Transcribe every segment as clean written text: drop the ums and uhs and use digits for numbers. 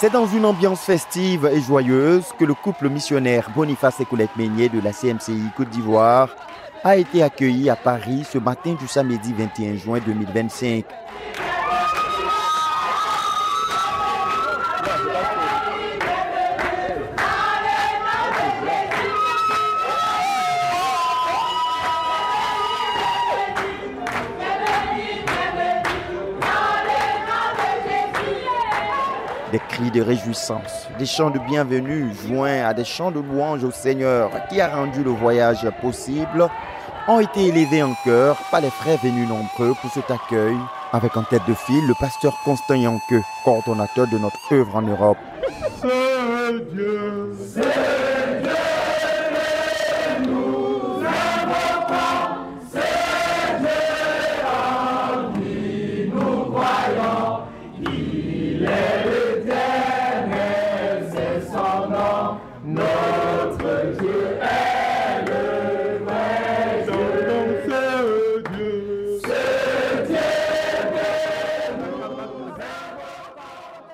C'est dans une ambiance festive et joyeuse que le couple missionnaire Boniface et Colette Meignet de la CMCI Côte d'Ivoire a été accueilli à Paris ce matin du samedi 21 juin 2025. Des cris de réjouissance, des chants de bienvenue joints à des chants de louange au Seigneur qui a rendu le voyage possible ont été élevés en chœur par les frères venus nombreux pour cet accueil, avec en tête de file le pasteur Constant Yanke, coordonnateur de notre œuvre en Europe. C'est Dieu, nous invoquons, c'est Dieu en qui nous croyons, il est l'éternel, c'est son nom, notre Dieu est le vrai Dieu, c'est Dieu nous invoquons.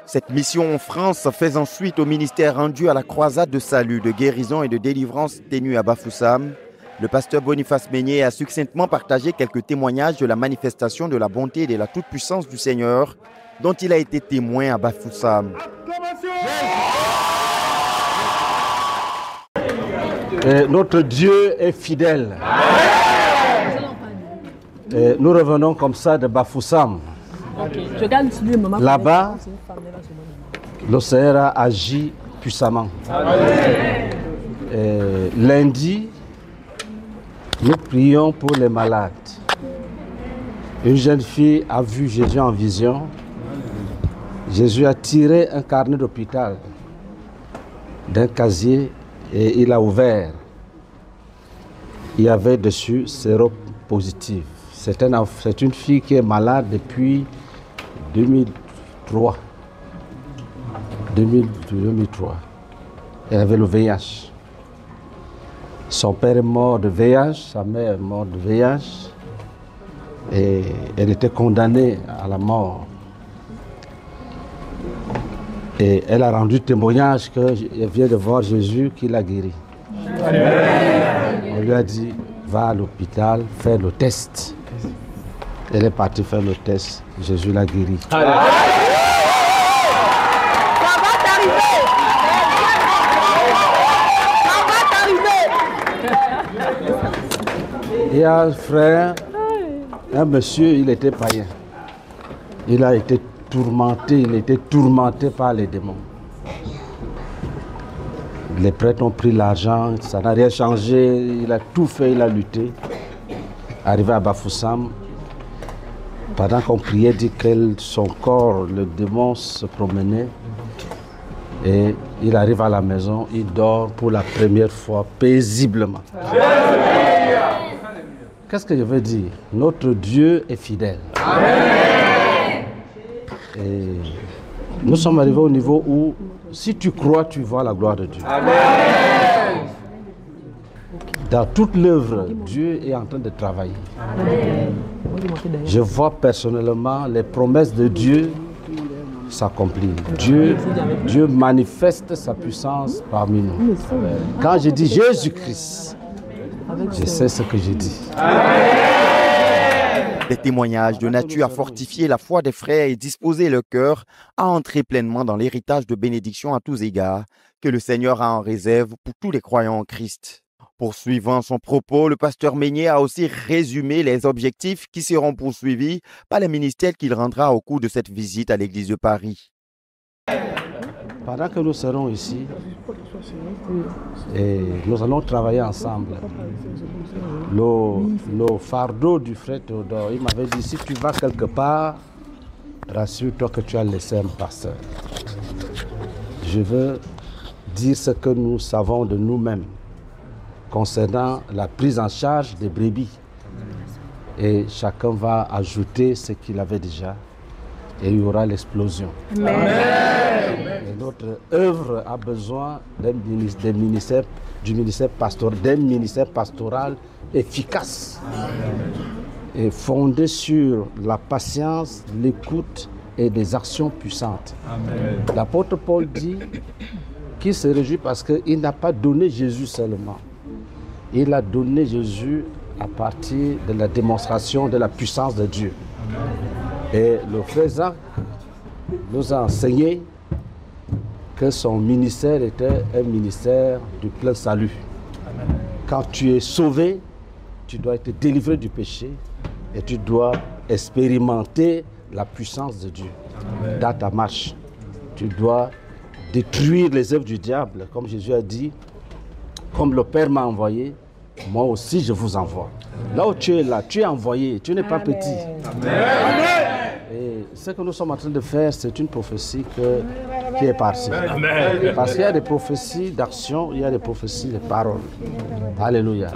Cette mission en France fait ensuite au ministère rendu à la croisade de salut, de guérison et de délivrance tenue à Bafoussam. Le pasteur Boniface Meignet a succinctement partagé quelques témoignages de la manifestation de la bonté et de la toute-puissance du Seigneur dont il a été témoin à Bafoussam. Notre Dieu est fidèle. Nous revenons comme ça de Bafoussam. Là-bas, le Seigneur a agi puissamment. Lundi, nous prions pour les malades. Une jeune fille a vu Jésus en vision. Jésus a tiré un carnet d'hôpital d'un casier et il a ouvert. Il y avait dessus séropositif. C'est une fille qui est malade depuis 2003. 2003. Elle avait le VIH. Son père est mort de VIH, sa mère est morte de VIH. Et elle était condamnée à la mort. Et elle a rendu témoignage qu'elle vient de voir Jésus qui l'a guéri. On lui a dit, va à l'hôpital, fais le test. Elle est partie faire le test, Jésus l'a guéri. Il y a un frère, un monsieur, il était païen. Il a été tourmenté par les démons. Les prêtres ont pris l'argent, ça n'a rien changé, il a tout fait, il a lutté. Arrivé à Bafoussam, pendant qu'on priait, dit que son corps, le démon se promenait. Et il arrive à la maison, il dort pour la première fois paisiblement. Qu'est-ce que je veux dire? Notre Dieu est fidèle. Amen. Et nous sommes arrivés au niveau où, si tu crois, tu vois la gloire de Dieu. Amen. Dans toute l'œuvre, Dieu est en train de travailler. Amen. Je vois personnellement les promesses de Dieu s'accomplir. Dieu manifeste sa puissance parmi nous. Quand je dis Jésus-Christ, je sais ce que je dis. Des témoignages de nature à fortifier la foi des frères et disposer le cœur à entrer pleinement dans l'héritage de bénédiction à tous égards que le Seigneur a en réserve pour tous les croyants en Christ. Poursuivant son propos, le pasteur Meignet a aussi résumé les objectifs qui seront poursuivis par les ministères qu'il rendra au cours de cette visite à l'église de Paris. Pendant que nous serons ici, et nous allons travailler ensemble. Le fardeau du frère Théodore, il m'avait dit, si tu vas quelque part, rassure-toi que tu as laissé un pasteur. Je veux dire ce que nous savons de nous-mêmes concernant la prise en charge des brebis. Et chacun va ajouter ce qu'il avait déjà. Et il y aura l'explosion. Et notre œuvre a besoin d'un ministère pastoral efficace et fondé sur la patience, l'écoute et des actions puissantes. L'apôtre Paul dit qu'il se réjouit parce qu'il n'a pas donné Jésus seulement. Il a donné Jésus à partir de la démonstration de la puissance de Dieu. Et le frère Jacques nous a enseigné que son ministère était un ministère du plein salut. Quand tu es sauvé, tu dois être délivré du péché et tu dois expérimenter la puissance de Dieu dans ta marche. Tu dois détruire les œuvres du diable, comme Jésus a dit, comme le Père m'a envoyé, moi aussi je vous envoie. Là où tu es là, tu es envoyé, tu n'es pas petit. Et ce que nous sommes en train de faire, c'est une prophétie qui est partie. Parce qu'il y a des prophéties d'action, il y a des prophéties de parole. Alléluia.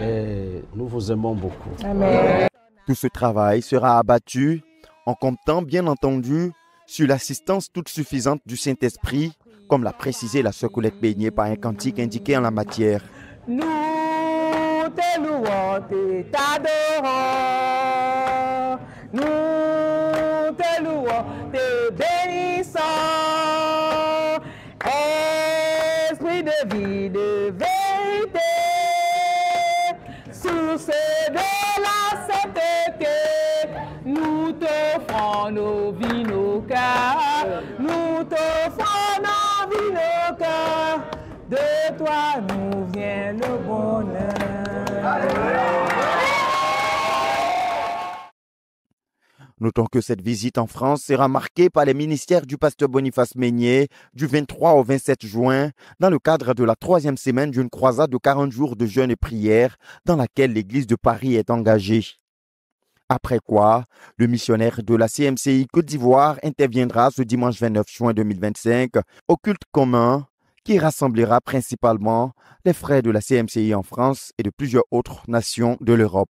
Et nous vous aimons beaucoup. Amen. Tout ce travail sera abattu en comptant bien entendu sur l'assistance toute suffisante du Saint-Esprit, comme l'a précisé la sœur Colette Beignet par un cantique indiqué en la matière. Nous te louons, t'adorons. Nous te louons, te bénissons. Esprit de vie, de vérité, source de la sainteté, nous t'offrons nos vies, nos cœurs. Nous t'offrons nos vies, nos cœurs. De toi nous vient le bonheur. Notons que cette visite en France sera marquée par les ministères du pasteur Boniface Meignet du 23 au 27 juin dans le cadre de la 3e semaine d'une croisade de 40 jours de jeûne et prière dans laquelle l'église de Paris est engagée. Après quoi, le missionnaire de la CMCI Côte d'Ivoire interviendra ce dimanche 29 juin 2025 au culte commun qui rassemblera principalement les frères de la CMCI en France et de plusieurs autres nations de l'Europe.